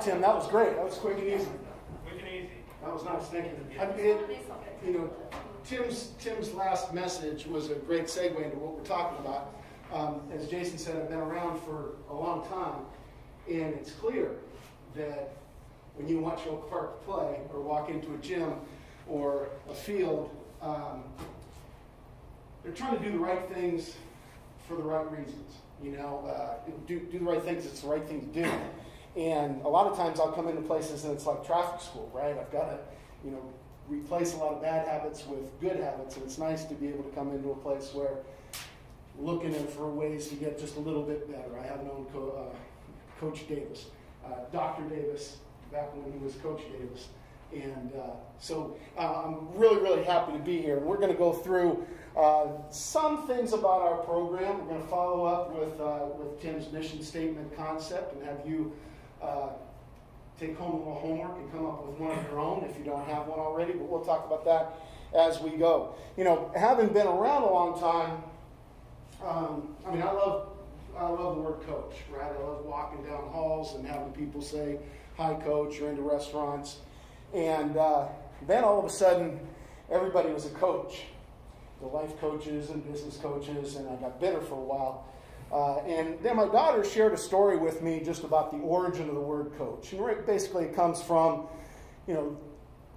Tim. That was great. That was quick and easy. Quick and easy. That was nice. Thank you. Tim's last message was a great segue into what we're talking about. As Jason said, I've been around for a long time, and it's clear that when you watch Oak Park play or walk into a gym or a field, they're trying to do the right things for the right reasons. Do the right things. It's the right thing to do. And a lot of times I'll come into places and it's like traffic school, right? I've got to, replace a lot of bad habits with good habits. And it's nice to be able to come into a place where looking for ways to get just a little bit better. I have known Coach Davis, Dr. Davis, back when he was Coach Davis. And so I'm really, really happy to be here. We're going to go through some things about our program. We're going to follow up with Tim's mission statement concept and have you take home a little homework and come up with one of your own if you don't have one already. But we'll talk about that as we go. Having been around a long time, I love the word coach, right? I love walking down halls and having people say, "Hi, coach," or into restaurants. And then all of a sudden, everybody was a coach. The life coaches and business coaches, and I got bitter for a while. And then my daughter shared a story with me just about the origin of the word coach. And basically it comes from,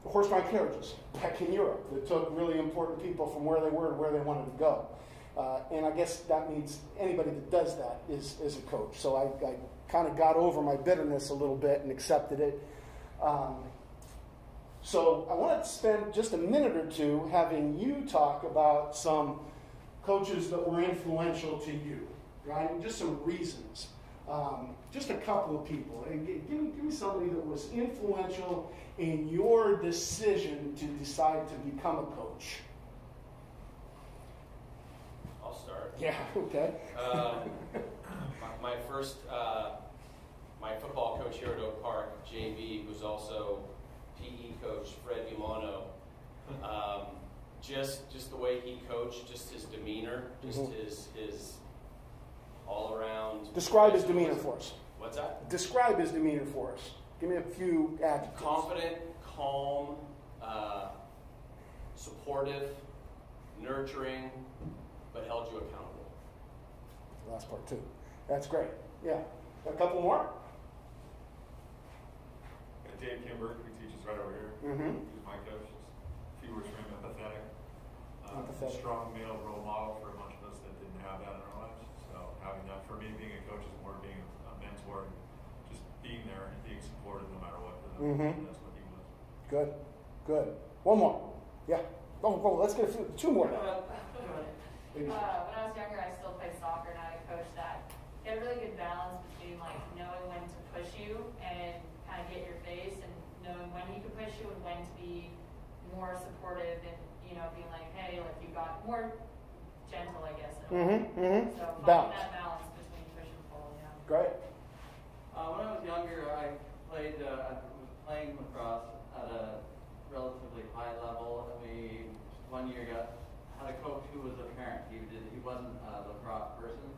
horse-drawn carriages back in Europe that took really important people from where they were to where they wanted to go. And I guess that means anybody that does that is a coach. So I kind of got over my bitterness a little bit and accepted it. So I wanted to spend just a minute or two having you talk about some coaches that were influential to you, right? And just some reasons. Just a couple of people. And give me somebody that was influential in your decision to decide to become a coach. I'll start. Yeah, okay. My first, my football coach here at Oak Park, JV, who's also PE coach, Fred Umano, just the way he coached, just his demeanor, just his all around. Describe his demeanor for us. What's that? Describe his demeanor for us. Give me a few adjectives. Confident, calm, supportive, nurturing, but held you accountable. The last part too. That's great. Yeah. A couple more? Dave Kimberg, who teaches right over here. He's my coach. Just a few words for him: empathetic. Strong male role model for a bunch of us that didn't have that in our lives. So having that, for me, being a coach is more being a mentor, just being there and being supported no matter what. That's what he was. Good. One more. Yeah. Oh, let's get two more. When I was younger, I still played soccer, and I had a coach that had a really good balance between knowing when to push you and kind of get your face, and knowing when he could push you and when to be more supportive and being like, hey, you got more gentle, I guess. So finding that balance between push and pull. Yeah. Great. When I was younger, I was playing lacrosse at a relatively high level. One year had a coach who was a parent. He wasn't a lacrosse person.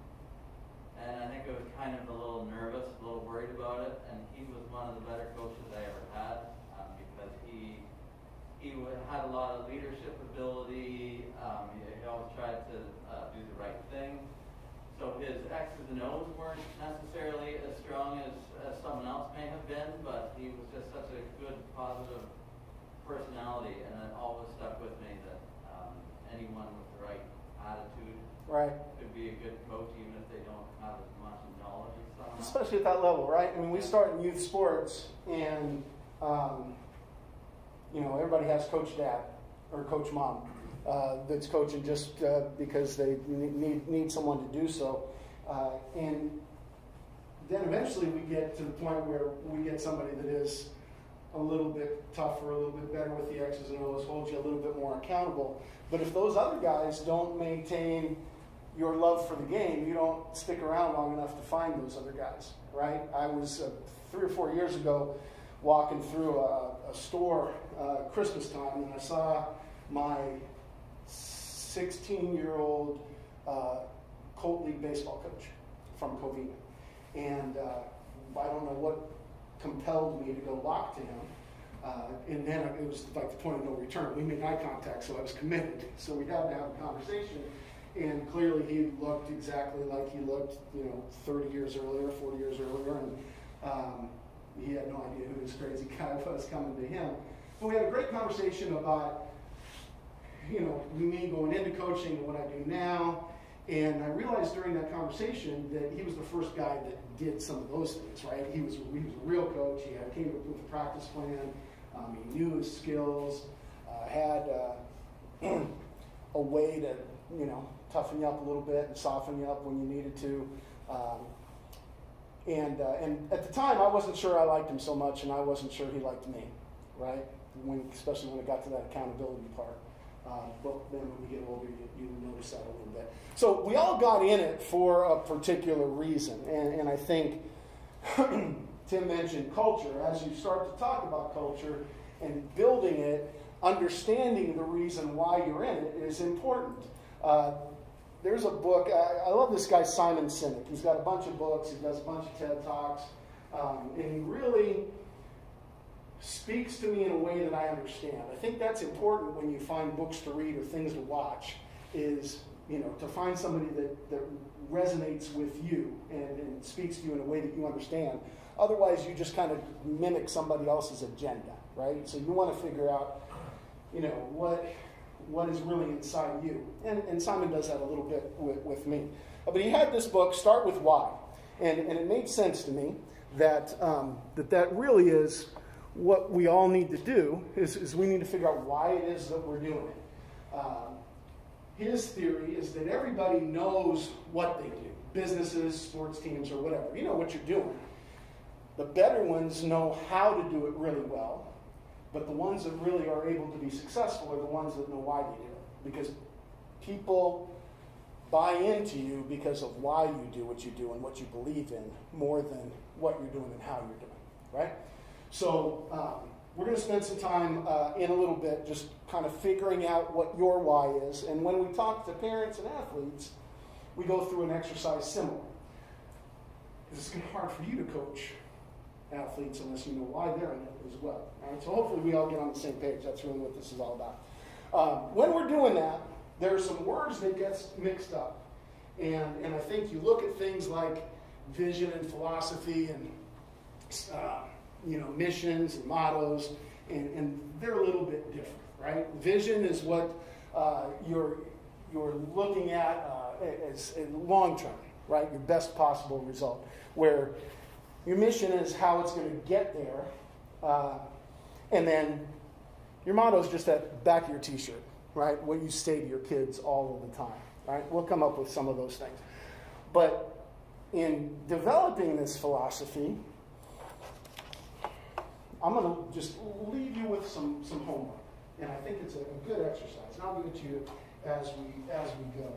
And I think I was kind of a little nervous, a little worried about it. And he was one of the better coaches I ever had because he had a lot of leadership ability. He always tried to do the right thing. So his X's and O's weren't necessarily as strong as someone else may have been, but he was just such a good, positive personality, and it always stuck with me that anyone with the right attitude could be a good coach, even if they don't have as much knowledge as someone else. Especially at that level, right? I mean, we start in youth sports, and everybody has Coach Dad or Coach Mom that's coaching just because they need someone to do so. And then eventually we get to the point where we get somebody that is a little bit tougher, a little bit better with the X's and O's, holds you a little bit more accountable. But if those other guys don't maintain your love for the game, you don't stick around long enough to find those other guys, right? I was 3 or 4 years ago walking through a store Christmas time, and I saw my 16-year-old Colt League baseball coach from Covina. And I don't know what compelled me to go lock to him. And then it was like the point of no return. We made eye contact, so I was committed. So we had to have a conversation. And clearly he looked exactly like he looked, 30 years earlier, 40 years earlier. And he had no idea who this crazy guy was coming to him. But we had a great conversation about, me going into coaching and what I do now. And I realized during that conversation that he was the first guy that did some of those things, right? He was a real coach. He came up with a practice plan. He knew his skills, had a way to, toughen you up a little bit and soften you up when you needed to. And at the time, I wasn't sure I liked him so much, and I wasn't sure he liked me, right? Especially when it got to that accountability part. But then when you get older, you notice that a little bit. So we all got in it for a particular reason. And I think Tim mentioned culture. As you start to talk about culture and building it, understanding the reason why you're in it is important. There's a book. I love this guy, Simon Sinek. He's got a bunch of books. He does a bunch of TED Talks. And he really speaks to me in a way that I understand. I think that's important when you find books to read or things to watch, is to find somebody that resonates with you and speaks to you in a way that you understand. Otherwise, you just kind of mimic somebody else's agenda, right? So you want to figure out, what is really inside you. And Simon does that a little bit with me. But he had this book, Start With Why. And it made sense to me that that really is what we all need to do, is we need to figure out why it is that we're doing it. His theory is that everybody knows what they do. Businesses, sports teams, or whatever. You know what you're doing. The better ones know how to do it really well, but the ones that really are able to be successful are the ones that know why they do it. Because people buy into you because of why you do what you do and what you believe in, more than what you're doing and how you're doing, right? So we're going to spend some time in a little bit just kind of figuring out what your why is. And when we talk to parents and athletes, we go through an exercise similar. Because it's going to be hard for you to coach athletes unless you know why they're in it as well. Right? So hopefully we all get on the same page. That's really what this is all about. When we're doing that, there are some words that get mixed up. And I think you look at things like vision and philosophy and missions and mottos, and they're a little bit different, right? Vision is what you're looking at as long term, right? Your best possible result. Where your mission is how it's going to get there, and then your motto is just at the back of your T-shirt, right? What you say to your kids all of the time, right? We'll come up with some of those things. But in developing this philosophy, I'm going to just leave you with some homework, and I think it's a good exercise. And I'll give it to you as we go.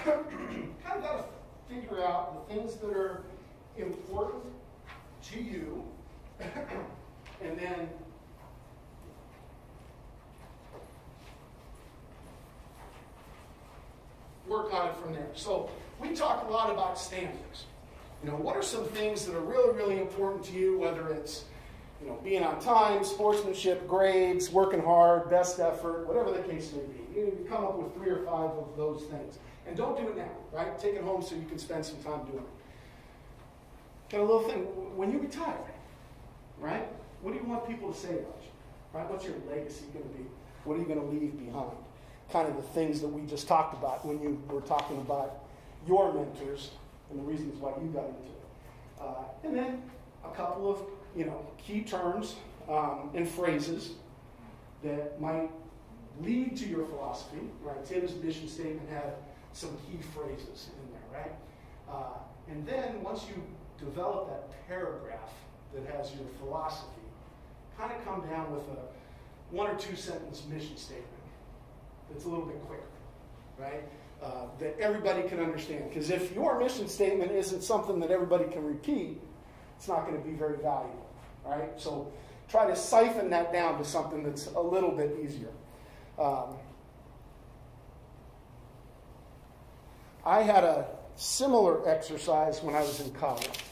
Kind of got to figure out the things that are important to you, and then work on it from there. So we talk a lot about standards. What are some things that are really, really important to you, whether it's being on time, sportsmanship, grades, working hard, best effort, whatever the case may be. You come up with 3 or 5 of those things. And don't do it now, right? Take it home so you can spend some time doing it. Got a little thing. When you retire, right? What do you want people to say about you? Right? What's your legacy going to be? What are you going to leave behind? Kind of the things that we just talked about when you were talking about your mentors and the reasons why you got into it. And then a couple of key terms and phrases that might lead to your philosophy. Right? Tim's mission statement had some key phrases in there, right? And then once you develop that paragraph that has your philosophy, kind of come down with a 1 or 2 sentence mission statement that's a little bit quicker, right? That everybody can understand. Because if your mission statement isn't something that everybody can repeat, it's not going to be very valuable, right? So try to siphon that down to something that's a little bit easier. I had a similar exercise when I was in college.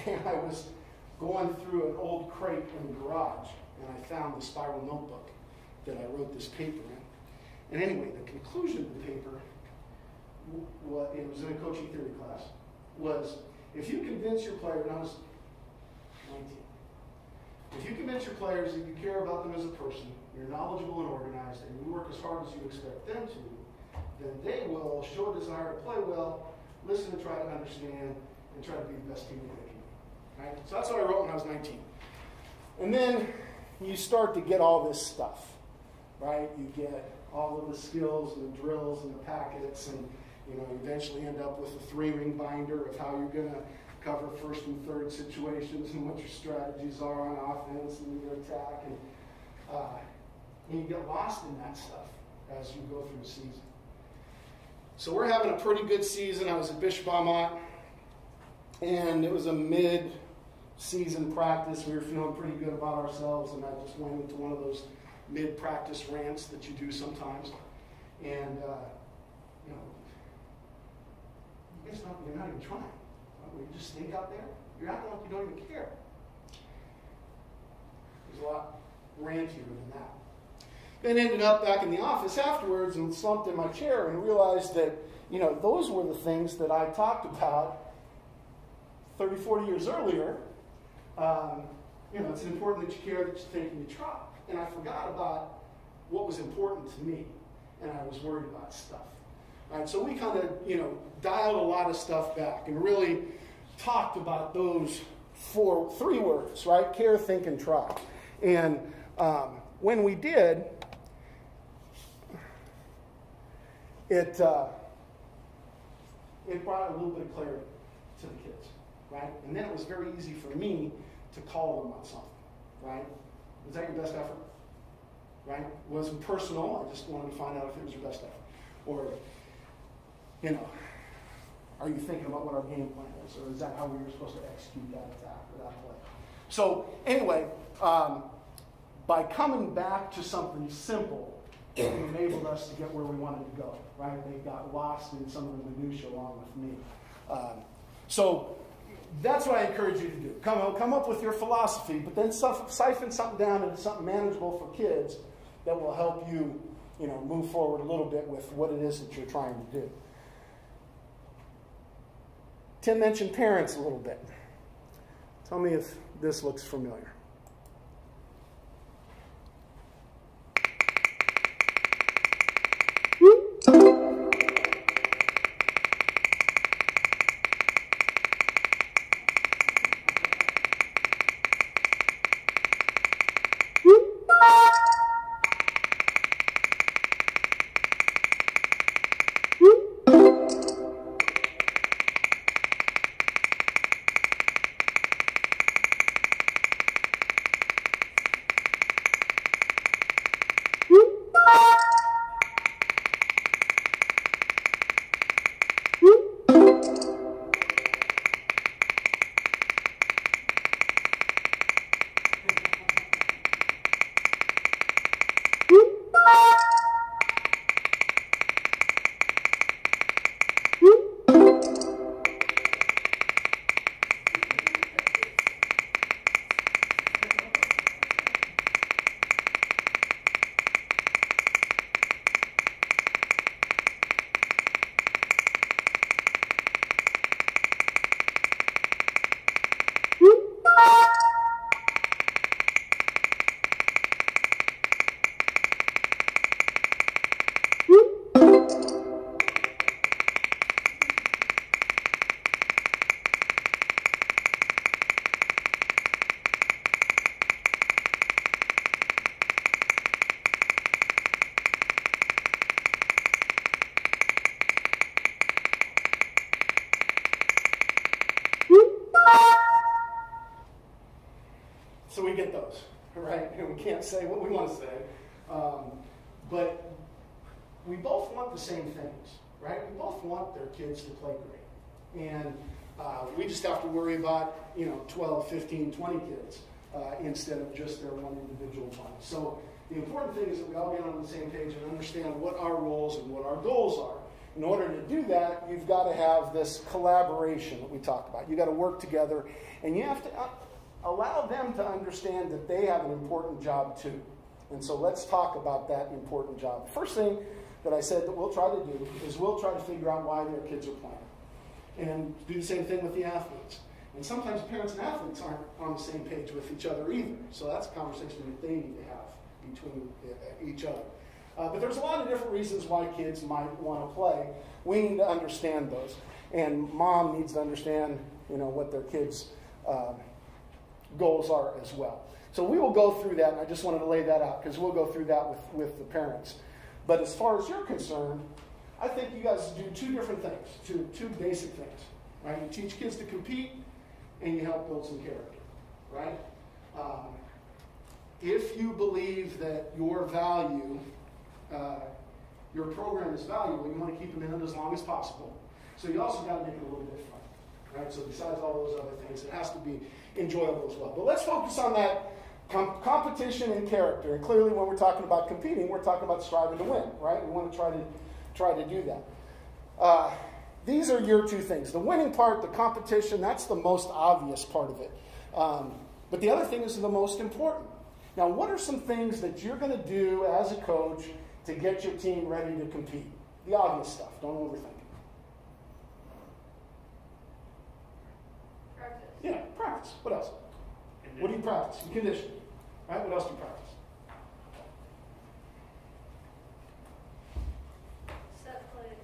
And I was going through an old crate in the garage, and I found the spiral notebook that I wrote this paper in. And anyway, the conclusion of the paper, it was in a coaching theory class, was if you convince your player, and I was 19, if you convince your players that you care about them as a person, you're knowledgeable and organized, and you work as hard as you expect them to, then they will show a desire to play well, listen and try to understand, and try to be the best teammate they can be. Right? So that's what I wrote when I was 19. And then you start to get all this stuff, right? You get all of the skills and the drills and the packets, and you eventually end up with a 3-ring binder of how you're going to cover first and third situations and what your strategies are on offense and your attack, and you get lost in that stuff as you go through the season. So we're having a pretty good season. I was at Bishop Amat, and it was a mid-season practice. We were feeling pretty good about ourselves, and I just went into one of those mid-practice rants that you do sometimes. And, you're not even trying. You just stink out there. You're acting like you don't even care. There's a lot rantier than that. Then ended up back in the office afterwards and slumped in my chair and realized that, those were the things that I talked about 30, 40 years earlier. It's important that you care, that you think, and you try. And I forgot about what was important to me, and I was worried about stuff. All right, so we kind of, dialed a lot of stuff back and really talked about those 3 words, right? Care, think, and try. And when we did, it brought a little bit of clarity to the kids, right? And then it was very easy for me to call them on something, right? Was that your best effort? Right? It wasn't personal. I just wanted to find out if it was your best effort. Or, are you thinking about what our game plan is? Or is that how we were supposed to execute that attack or that play? So, anyway, by coming back to something simple, it enabled us to get where we wanted to go, right? They got lost in some of the minutiae along with me. So that's what I encourage you to do. Come up with your philosophy, but then siphon something down into something manageable for kids that will help you, move forward a little bit with what it is that you're trying to do. Tim mentioned parents a little bit. Tell me if this looks familiar. So we get those, right? And we can't say what we want to say. But we both want the same things, right? We both want their kids to play great. And we just have to worry about, 12, 15, 20 kids instead of just their one individual one. So the important thing is that we all get on the same page and understand what our roles and what our goals are. In order to do that, you've got to have this collaboration that we talked about. You've got to work together, and you have to allow them to understand that they have an important job too. And so let's talk about that important job. The first thing that I said that we'll try to do is we'll try to figure out why their kids are playing. And do the same thing with the athletes. And sometimes parents and athletes aren't on the same page with each other either. So that's a conversation that they need to have between each other. But there's a lot of different reasons why kids might want to play. We need to understand those. And mom needs to understand, what their kids' goals are as well. So we will go through that, and I just wanted to lay that out because we'll go through that with the parents. But as far as you're concerned, I think you guys do two different things, two basic things. Right? You teach kids to compete, and you help build some character. Right? If you believe that your value, your program is valuable, you want to keep them in it as long as possible. So you also got to make it a little bit fun. Right? So besides all those other things, it has to be enjoyable as well. But let's focus on that competition and character. And clearly when we're talking about competing, we're talking about striving to win, right? We want to try to do that. These are your two things. The winning part, the competition, that's the most obvious part of it. But the other thing is the most important. Now, what are some things that you're going to do as a coach to get your team ready to compete? The obvious stuff. Don't overthink it. Practice. Yeah, practice. What else? What do you practice? You condition. Right? What else do you practice? Set plays.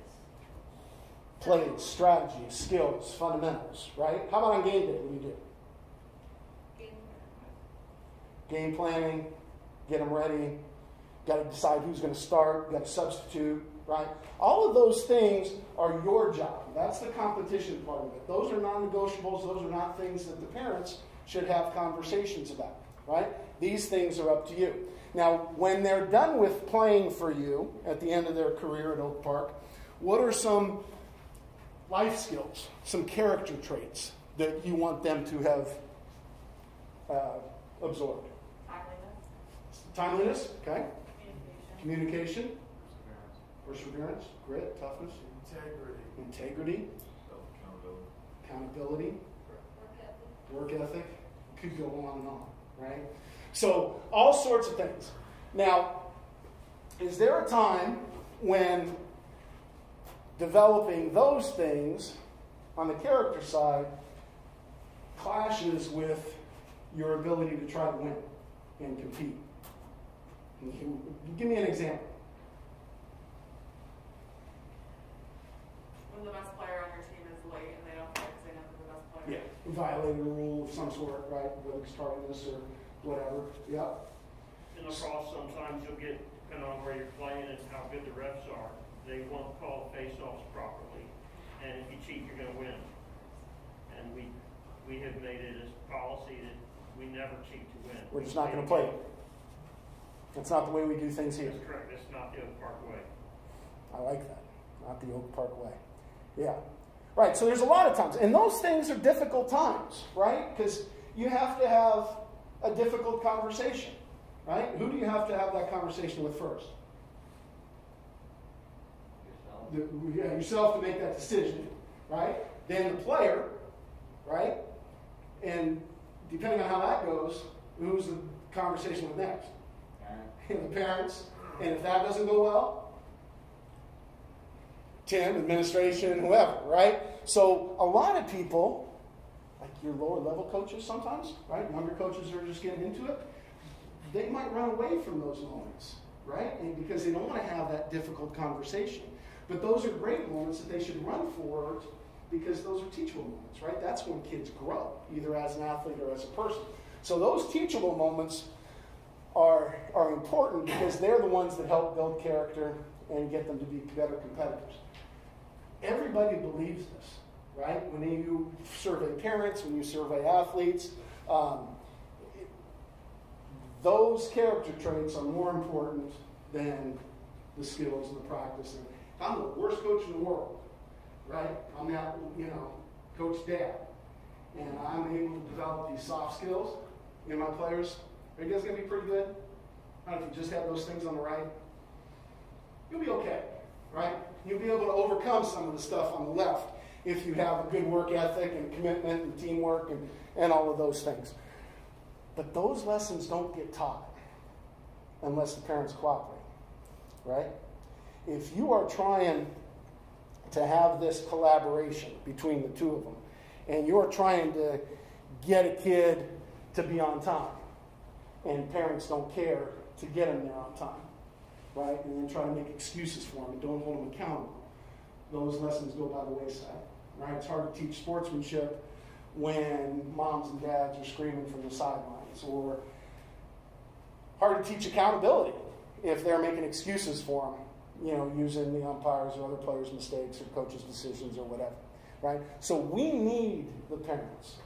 Plays, strategies, skills, fundamentals, right? How about on game day? What do you do? Game planning, get them ready, got to decide who's going to start, got to substitute, right? All of those things are your job. That's the competition part of it. Those are non-negotiables. Those are not things that the parents should have conversations about, right? These things are up to you. Now, when they're done with playing for you at the end of their career at Oak Park, what are some life skills, some character traits that you want them to have absorbed? Timeliness, okay. Communication. Perseverance. Grit, toughness. Integrity. Accountability. Work ethic. Could go on and on, right? So, all sorts of things. Now, is there a time when developing those things on the character side clashes with your ability to try to win and compete? Give me an example. When the best player on your team is late and they don't play because they know they're the best player. Yeah, violating a rule of some sort, right? Whether it's tardiness or whatever. Yeah. In lacrosse, sometimes you'll get, depending on where you're playing and how good the refs are, they won't call face-offs properly. And if you cheat, you're going to win. And we have made it as policy that we never cheat to win. We're just not going to play it. That's not the way we do things here. That's correct. That's not the Oak Park way. I like that. Not the Oak Park way. Yeah. Right, so there's a lot of times. And those things are difficult times, right? Because you have to have a difficult conversation, right? Who do you have to have that conversation with first? Yourself. Yourself to make that decision, right? Then the player, right? And depending on how that goes, who's the conversation with next? And the parents. And if that doesn't go well, Tim, administration, whoever, right? So a lot of people, like your lower level coaches sometimes, right? Younger coaches are just getting into it. They might run away from those moments, right? And because they don't want to have that difficult conversation. But those are great moments that they should run for because those are teachable moments, right? That's when kids grow, either as an athlete or as a person. So those teachable moments are important because they're the ones that help build character and get them to be better competitors. Everybody believes this, right? When you survey parents, when you survey athletes, those character traits are more important than the skills and the practice. And I'm the worst coach in the world, right? I'm that, Coach Dad. And I'm able to develop these soft skills in my players. Are you guys going to be pretty good? I don't know if you just have those things on the right. You'll be okay, right? You'll be able to overcome overcome some of the stuff on the left if you have a good work ethic and commitment and teamwork and all of those things. But those lessons don't get taught unless the parents cooperate, right? If you are trying to have this collaboration between the two of them, and you're trying to get a kid to be on time, and parents don't care to get them there on time, right? And then try to make excuses for them and don't hold them accountable, those lessons go by the wayside, right? It's hard to teach sportsmanship when moms and dads are screaming from the sidelines, or hard to teach accountability if they're making excuses for them, using the umpires or other players' mistakes or coaches' decisions or whatever, right? So we need the parents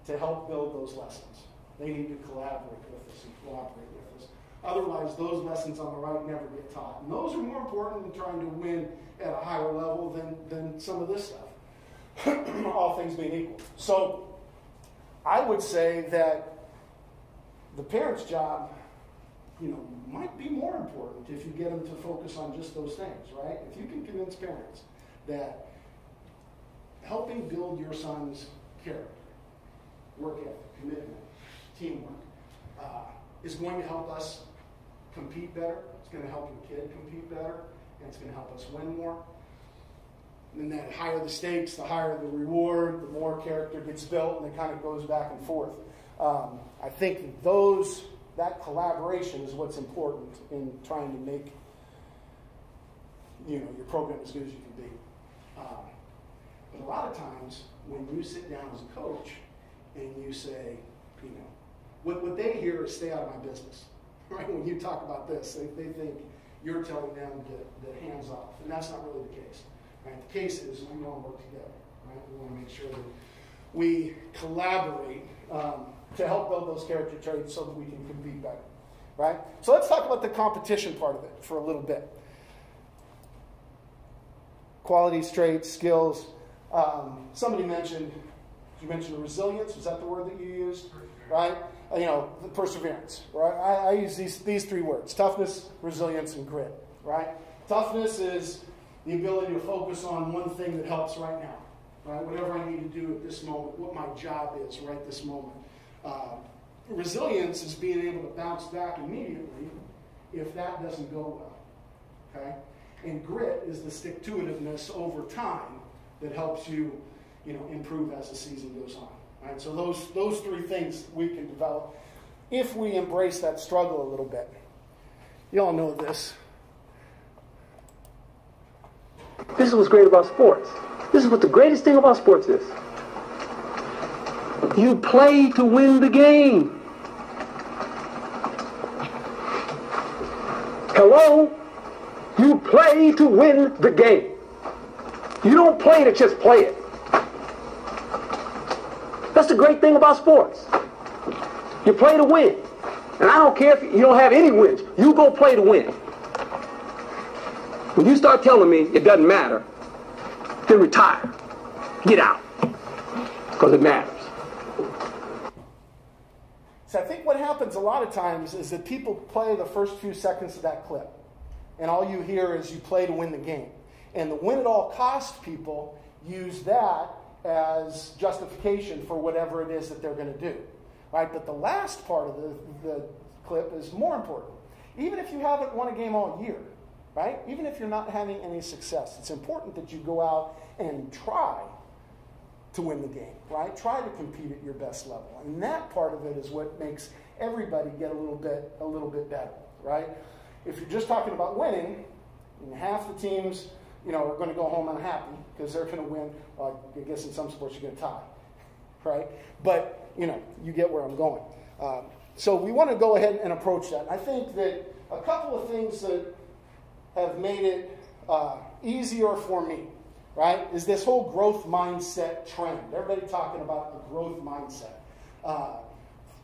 to help build those lessons. They need to collaborate with us and cooperate with us. Otherwise, those lessons on the right never get taught. And those are more important than trying to win at a higher level than some of this stuff, all things being equal. So I would say that the parent's job, might be more important if you get them to focus on just those things, right? If you can convince parents that helping build your son's character, work ethic, commitment, teamwork, is going to help us compete better, it's going to help your kid compete better, and it's going to help us win more. And then the higher the stakes, the higher the reward, the more character gets built, and it kind of goes back and forth. I think that collaboration is what's important in trying to make your program as good as you can be. But a lot of times when you sit down as a coach and you say, what they hear is stay out of my business. Right? When you talk about this, they think you're telling them to hands off, and that's not really the case. Right? The case is we want to work together. Right? We want to make sure that we collaborate to help build those character traits so that we can compete better, right? So let's talk about the competition part of it for a little bit. Qualities, traits, skills. Somebody mentioned resilience. Was that the word that you used? Right? The perseverance. Right? I use these three words: toughness, resilience, and grit. Right? Toughness is the ability to focus on one thing that helps right now. Right? Whatever I need to do at this moment, what my job is right this moment. Resilience is being able to bounce back immediately if that doesn't go well. Okay? And grit is the stick-to-itiveness over time that helps you, improve as the season goes on. Right? So those three things we can develop if we embrace that struggle a little bit. You all know this. This is what's great about sports. This is what the greatest thing about sports is. You play to win the game. Hello? You play to win the game. You don't play to just play it. That's the great thing about sports. You play to win. And I don't care if you don't have any wins. You go play to win. When you start telling me it doesn't matter, then retire. Get out. Because it matters. So I think what happens a lot of times is that people play the first few seconds of that clip. And all you hear is you play to win the game. And the win at all costs people use that as justification for whatever it is that they're going to do. Right? But the last part of the clip is more important. Even if you haven't won a game all year, right? Even if you're not having any success, it's important that you go out and try to win the game, right? Try to compete at your best level. And that part of it is what makes everybody get a little bit better, right? If you're just talking about winning, and half the teams, are going to go home unhappy because they're going to win. Well, I guess in some sports you're going to tie, right? But, you get where I'm going. So we want to go ahead and approach that. I think that a couple of things that have made it easier for me, right, is this whole growth mindset trend. Everybody talking about the growth mindset.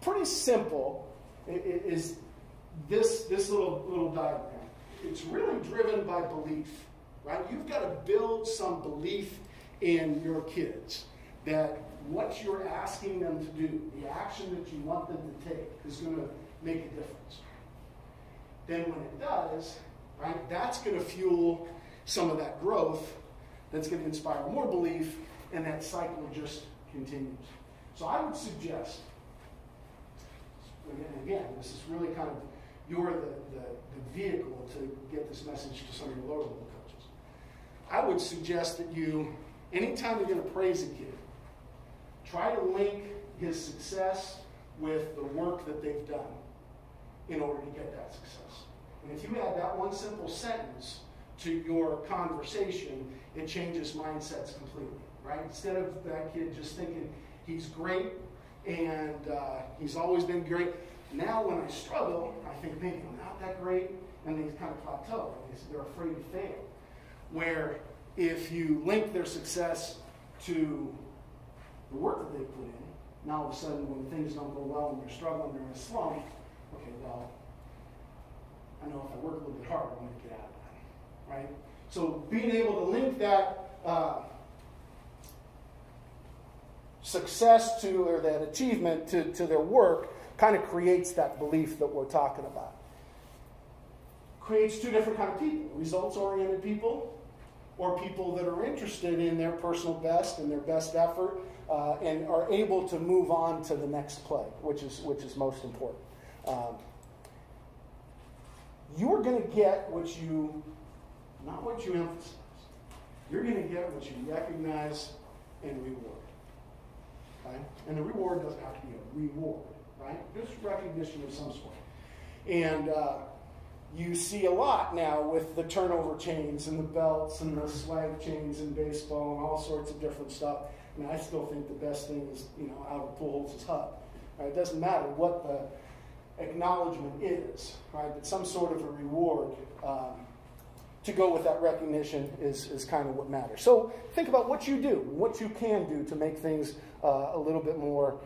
Pretty simple is this little diagram. It's really driven by belief, right? You've got to build some belief in your kids that what you're asking them to do, the action that you want them to take, is going to make a difference. Then when it does, right, that's going to fuel some of that growth that's going to inspire more belief, and that cycle just continues. So I would suggest, and again, this is really kind of, you're the vehicle to get this message to some of your lower level coaches. I would suggest that you, anytime you're going to praise a kid, try to link his success with the work that they've done in order to get that success. And if you add that one simple sentence to your conversation, it changes mindsets completely, right? Instead of that kid just thinking he's great and he's always been great, now when I struggle, I think maybe I'm not that great, and they kind of plateau. They're afraid to fail. Where if you link their success to the work that they put in, now all of a sudden when things don't go well and they're struggling, they're in a slump, okay, well, I know if I work a little bit harder, I'm going to get out of that, right? So being able to link that success to, or that achievement to their work kind of creates that belief that we're talking about. Creates two different kind of people: results-oriented people, or people that are interested in their personal best and their best effort, and are able to move on to the next play, which is most important. You're going to get what you, not what you emphasize. You're going to get what you recognize and reward. Okay? And the reward doesn't have to be a reward, right? Just recognition of some sort. And you see a lot now with the turnover chains and the belts and the swag chains in baseball and all sorts of different stuff. I mean, I still think the best thing is, out of Pujols' hut. Right? It doesn't matter what the acknowledgement is, right? But some sort of a reward to go with that recognition is kind of what matters. So think about what you do, what you can do to make things a little bit more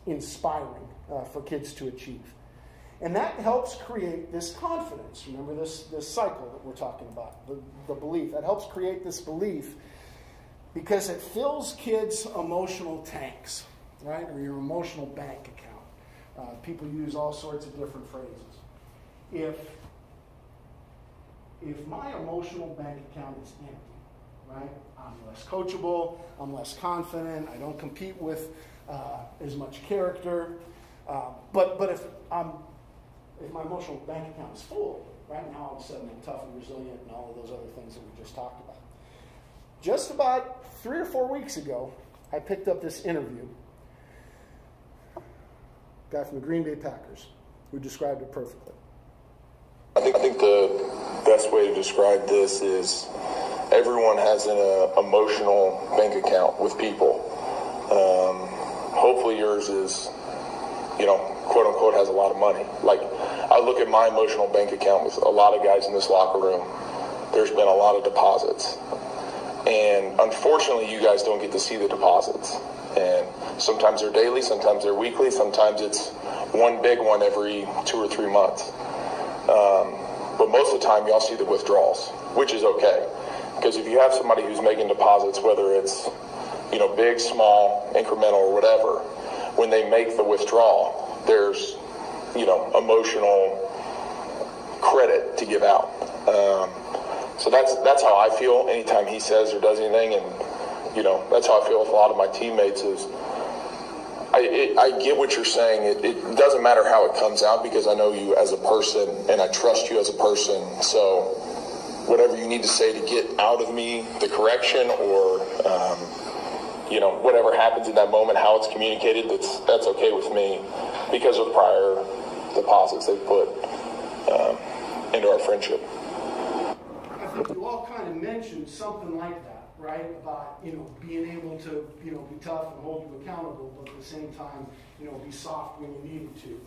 inspiring for kids to achieve. And that helps create this confidence. Remember this cycle that we're talking about, the belief. That helps create this belief because it fills kids' emotional tanks, right? Or your emotional bank account. People use all sorts of different phrases. If my emotional bank account is empty, right? I'm less coachable, I'm less confident, I don't compete with as much character. But if my emotional bank account is full, right, now all of a sudden I'm tough and resilient and all of those other things that we just talked about. Just about 3 or 4 weeks ago, I picked up this interview. A guy from the Green Bay Packers who described it perfectly. I think the best way to describe this is everyone has an emotional bank account with people. Hopefully yours is, quote unquote, has a lot of money. Like, I look at my emotional bank account with a lot of guys in this locker room. There's been a lot of deposits. And unfortunately, you guys don't get to see the deposits. And sometimes they're daily, sometimes they're weekly, sometimes it's one big one every 2 or 3 months. But most of the time, y'all see the withdrawals, which is okay. Because if you have somebody who's making deposits, whether it's, big, small, incremental, or whatever, when they make the withdrawal, there's, emotional credit to give out. So that's how I feel anytime he says or does anything. And, that's how I feel with a lot of my teammates is I get what you're saying. It doesn't matter how it comes out because I know you as a person and I trust you as a person. So whatever you need to say to get out of me the correction or, whatever happens in that moment, how it's communicated, that's okay with me because of prior deposits they've put into our friendship. I think you all kind of mentioned something like that, right? About, being able to, be tough and hold you accountable, but at the same time, be soft when you needed to.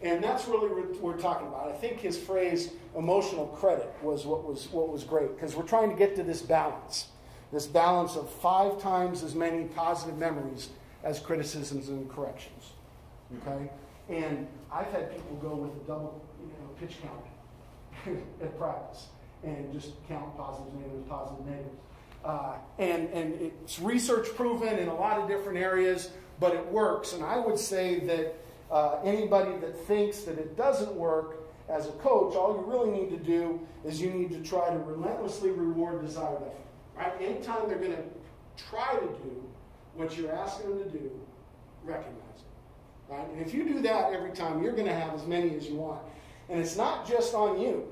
And that's really what we're talking about. I think his phrase, emotional credit, was what was great, because we're trying to get to this balance of 5 times as many positive memories as criticisms and corrections. Okay? And I've had people go with a double, pitch count at practice and just count positives, negatives. And it's research proven in a lot of different areas, but it works. And I would say that anybody that thinks that it doesn't work as a coach, all you really need to do is you need to try to relentlessly reward desired effort. Right? Anytime they're going to try to do what you're asking them to do, recognize it. Right? And if you do that every time, you're going to have as many as you want. And it's not just on you.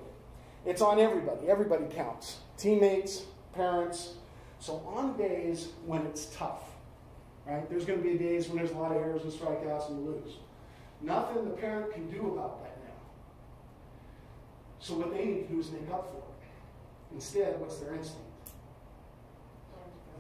It's on everybody. Everybody counts. Teammates, parents. So on days when it's tough, right? There's going to be days when there's a lot of errors and strikeouts and you lose. Nothing the parent can do about that now. So what they need to do is make up for it. Instead, what's their instinct?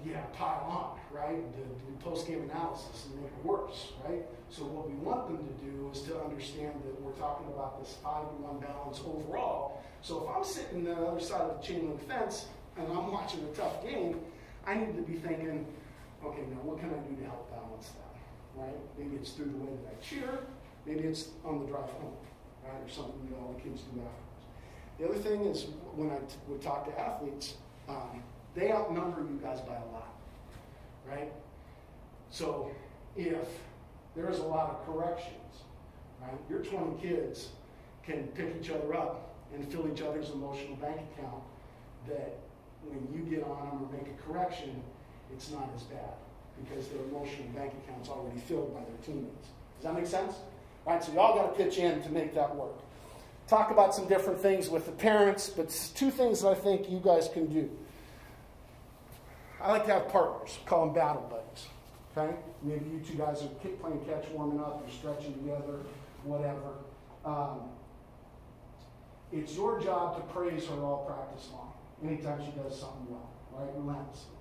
Yeah, pile on, right? Do post-game analysis and make it worse, right? So what we want them to do is to understand that we're talking about this 5-to-1 balance overall. So if I'm sitting on the other side of the chain link fence and I'm watching a tough game, I need to be thinking, okay, now what can I do to help balance that, right? Maybe it's through the way that I cheer. Maybe it's on the drive home, right? Or something that all the kids do afterwards. The other thing is when I would talk to athletes, they outnumber you guys by a lot, right? So if there's a lot of corrections, right? Your 20 kids can pick each other up and fill each other's emotional bank account that when you get on them or make a correction, it's not as bad because their emotional bank account's already filled by their teammates. Does that make sense? All right, so y'all got to pitch in to make that work. Talk about some different things with the parents, but 2 things that I think you guys can do. I like to have partners, call them battle buddies, okay? Maybe you 2 guys are playing catch, warming up, you're stretching together, whatever. It's your job to praise her all practice long, anytime she does something well, right? Relentlessly.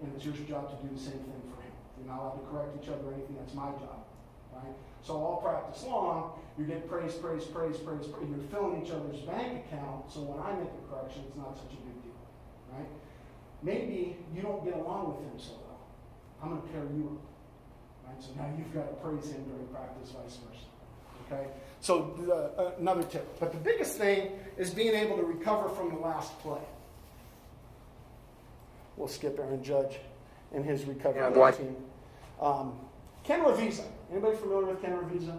And it's your job to do the same thing for him. You're not allowed to correct each other or anything, that's my job, right? So all practice long, you're getting praise. You're filling each other's bank account, so when I make a correction, it's not such a big deal, right? Maybe you don't get along with him so well. I'm going to pair you up. Right? So now you've got to praise him during practice, vice versa. Okay? So another tip. But the biggest thing is being able to recover from the last play. We'll skip Aaron Judge and his recovery team. Ken Ravizza. Anybody familiar with Ken Ravizza?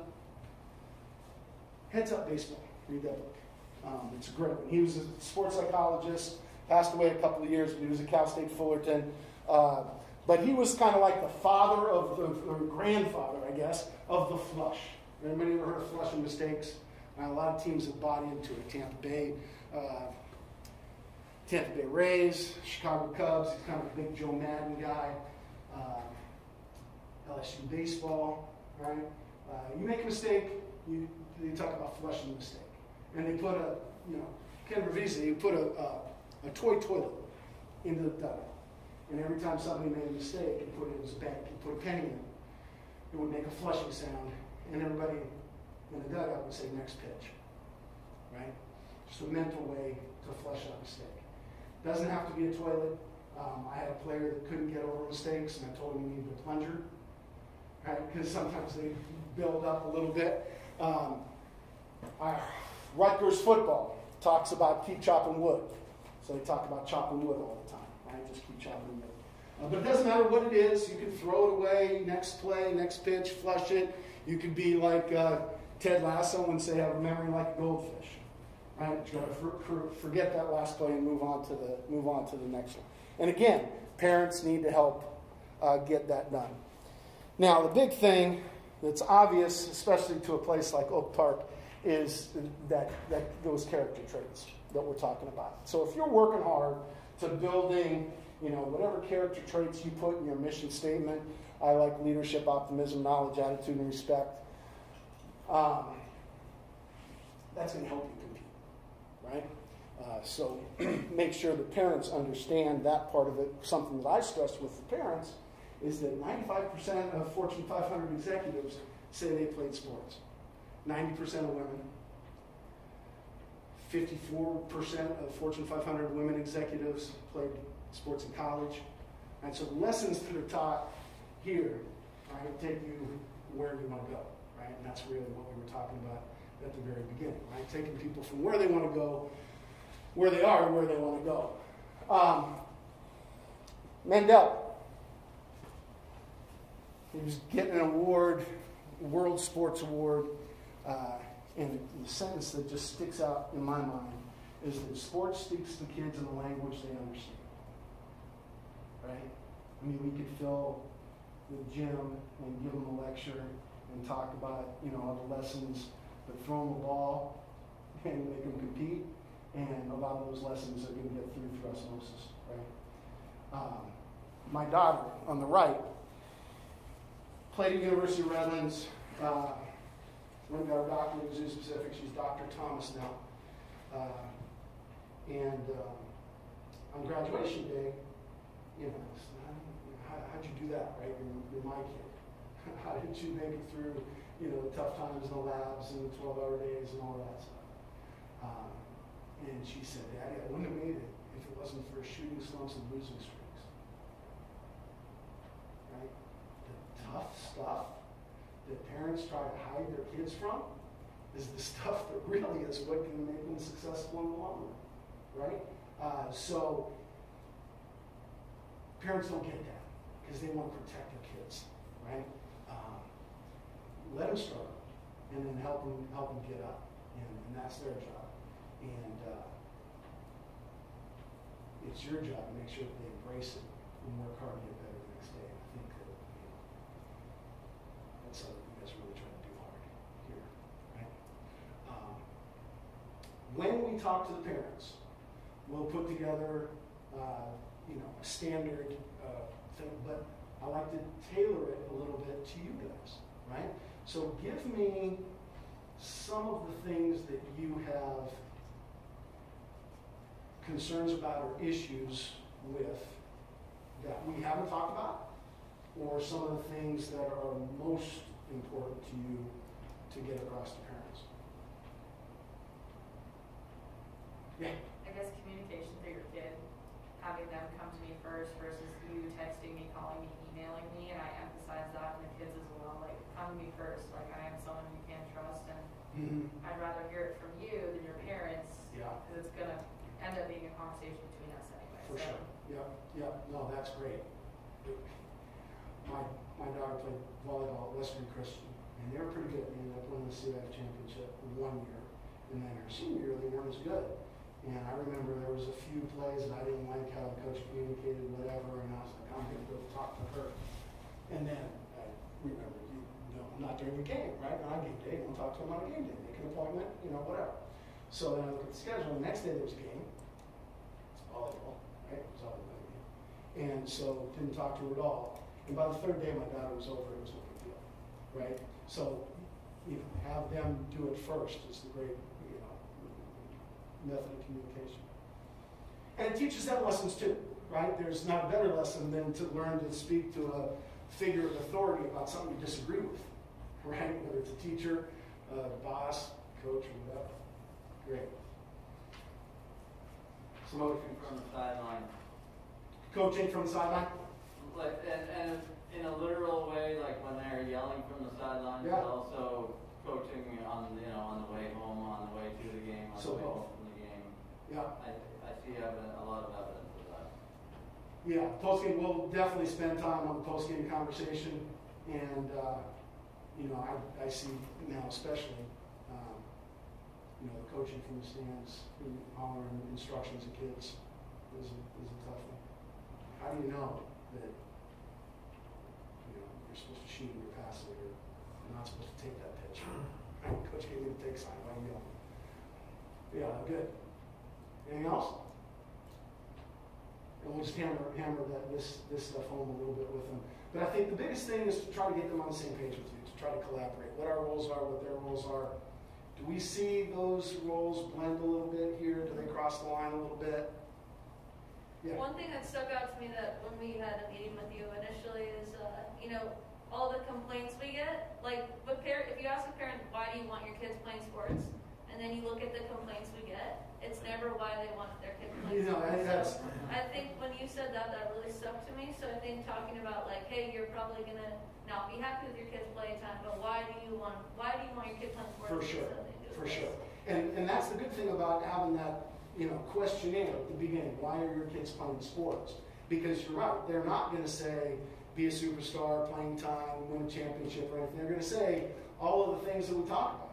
Heads Up Baseball. Read that book. It's a great one. He was a sports psychologist. Passed away a couple of years, but he was at Cal State Fullerton. But he was kind of like the father of or grandfather, I guess, of the flush. Anybody ever heard of flush and mistakes? A lot of teams have bought into it. Tampa Bay Rays, Chicago Cubs. He's kind of a big Joe Madden guy. LSU baseball, right? You make a mistake, they talk about flushing the mistake. And they put Ken Ravizza, he put a toy toilet into the dugout. And every time somebody made a mistake and put it in his bank, he put a penny in it, it would make a flushing sound, and everybody in the dugout would say, next pitch. Right? Just a mental way to flush out a mistake. Doesn't have to be a toilet. I had a player that couldn't get over mistakes, and I told him he needed a plunger. Right? Because sometimes they build up a little bit. Rutgers football talks about keep chopping wood. So they talk about chopping wood all the time, right? Just keep chopping wood. But it doesn't matter what it is. You can throw it away, next play, next pitch, flush it. You could be like Ted Lasso and say, have a memory like a goldfish. Right? You got to forget that last play and move on to the next one. And again, parents need to help get that done. Now, the big thing that's obvious, especially to a place like Oak Park, is that those character traits that we're talking about. So if you're working hard to building, whatever character traits you put in your mission statement, I like leadership, optimism, knowledge, attitude, and respect. That's going to help you compete, right? So make sure the parents understand that part of it. Something that I stress with the parents is that 95% of Fortune 500 executives say they played sports. 90% of women. 54% of Fortune 500 women executives played sports in college. And so the lessons that are taught here, right, take you where you want to go, right? And that's really what we were talking about at the very beginning, right? Taking people from where they want to go, where they are, and where they want to go. Mandela. He was getting an award, World Sports Award. And the sentence that just sticks out in my mind is that sports speaks to kids in a language they understand. Right? I mean, we could fill the gym and give them a lecture and talk about, all the lessons, but throw them a ball and make them compete, and a lot of those lessons are going to get through osmosis, right? My daughter, on the right, played at University of Redlands. Went and got her doctorate in zoo specific. She's Dr. Thomas now. On graduation day, how'd you do that, right? You're my kid. How did you make it through, the tough times in the labs and the 12-hour days and all that stuff? And she said, Daddy, I wouldn't have made it if it wasn't for shooting slumps and losing streaks. Right? The tough stuff that parents try to hide their kids from is the stuff that really is what can make them successful in the long run. Right? So parents don't get that because they want to protect their kids. Right? Let them struggle and then help them get up. And that's their job. And it's your job to make sure that they embrace it and work hard to get better the next day. And I think that that's something you guys really try to do hard here. Right? When we talk to the parents, we'll put together a standard thing, but I like to tailor it a little bit to you guys. Right? So give me some of the things that you have concerns about or issues with that we haven't talked about, or some of the things that are most important to you to get across to parents. Yeah. I guess communication through your kid, having them come to me first versus you texting me, calling me, emailing me, and I emphasize that in the kids as well. Like, come to me first. Like, I am someone you can trust, and I'd rather hear it from you than your parents. Yeah. Because it's gonna end up being a conversation between us anyway. For sure. Yep. No, that's great. My daughter played volleyball at Western Christian, and they were pretty good. They ended up winning the CIF championship one year, and then her senior year they weren't as good. And I remember there was a few plays that I didn't like how the coach communicated, whatever, and I was like, I'm going to go talk to her. And then I remember, not during the game, right? On game day, don't talk to him on a game day. Make an appointment, whatever. So then I look at the schedule. The next day there was a game. It's volleyball, right? It was all about game. And so didn't talk to her at all. And by the third day, my daughter was over. It was no big deal, right? So, have them do it first is the great, method of communication. And it teaches them lessons too, right? There's not a better lesson than to learn to speak to a figure of authority about something you disagree with, right? Whether it's a teacher, boss, coach, or whatever. Great. Coaching from the sideline. Coaching from the sideline? Like, and in a literal way, like when they're yelling from the sideline, but also coaching on the way home, on the way to the game, on the way home from the game. Yeah. I see a lot of evidence of that. Yeah, post-game, we'll definitely spend time on the post-game conversation, and I see now especially the coaching from the stands, honoring instructions of kids is a tough one. How do you know that you're supposed to shoot or pass it, or you're not supposed to take that pitch? Coach gave me the take sign. Why are you yelling? Yeah, good. Anything else? And we'll just hammer this stuff home a little bit with them. But I think the biggest thing is to try to get them on the same page with you, to try to collaborate. What our roles are, what their roles are. Do we see those roles blend a little bit here? Do they cross the line a little bit? Yeah. One thing that stuck out to me that when we had a meeting with you initially is, all the complaints we get. Like, if you ask a parent, why do you want your kids playing sports? And then you look at the complaints we get, it's never why they want their kids playing sports. So I think when you said that really stuck to me. So I think talking about like, hey, you're probably going to not be happy with your kids' play time, but why do you want your kid playing sports? For sure. And that's the good thing about having that, questionnaire at the beginning. Why are your kids playing sports? Because you're right, they're not going to say, be a superstar, playing time, win a championship or anything. They're going to say all of the things that we talked about.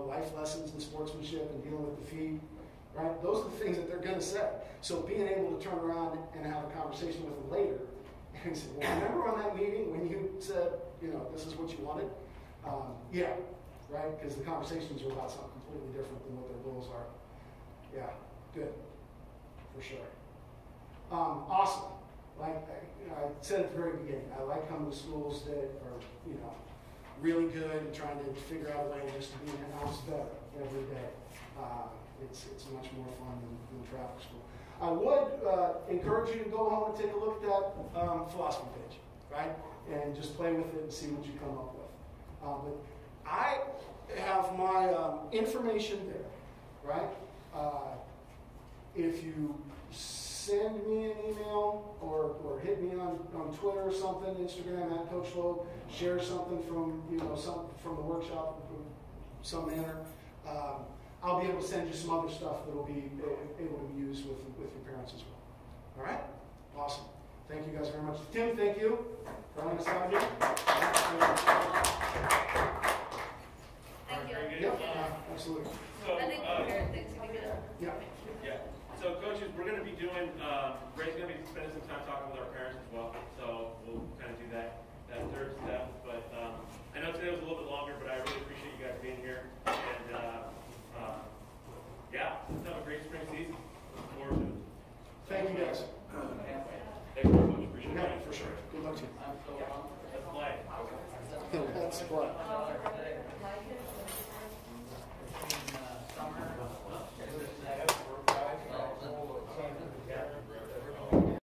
life lessons and sportsmanship and dealing with defeat, right? Those are the things that they're going to say. So being able to turn around and have a conversation with them later and say, well, remember on that meeting when you said, this is what you wanted? Yeah, right? Because the conversations are about something completely different than what their goals are. Yeah, good, for sure. Awesome. Like I said at the very beginning, I like coming to schools that are, really good and trying to figure out a way just to be an ounce better every day. It's much more fun than traffic school. I would encourage you to go home and take a look at that philosophy page, right? And just play with it and see what you come up with. But I have my information there, right? If you send me an email or hit me on Twitter or something, Instagram at Coach Loeb, share something from from the workshop in some manner. I'll be able to send you some other stuff that will be able to be used with your parents as well. All right? Awesome. Thank you guys very much. Tim, thank you for having us out here. Thank you. Yep, absolutely. So, I think prepared things to be good. Yeah. Yeah. So, coaches, we're going to be doing, Ray's going to be spending some time talking with our parents as well. So, we'll kind of do that third step. But I know today was a little bit longer, but I really appreciate you guys being here. And, let's have a great spring season. Look forward to it. Thank you guys. Thank you very much. Appreciate it. Yeah, for sure. Good luck to you. Let's play. That's right.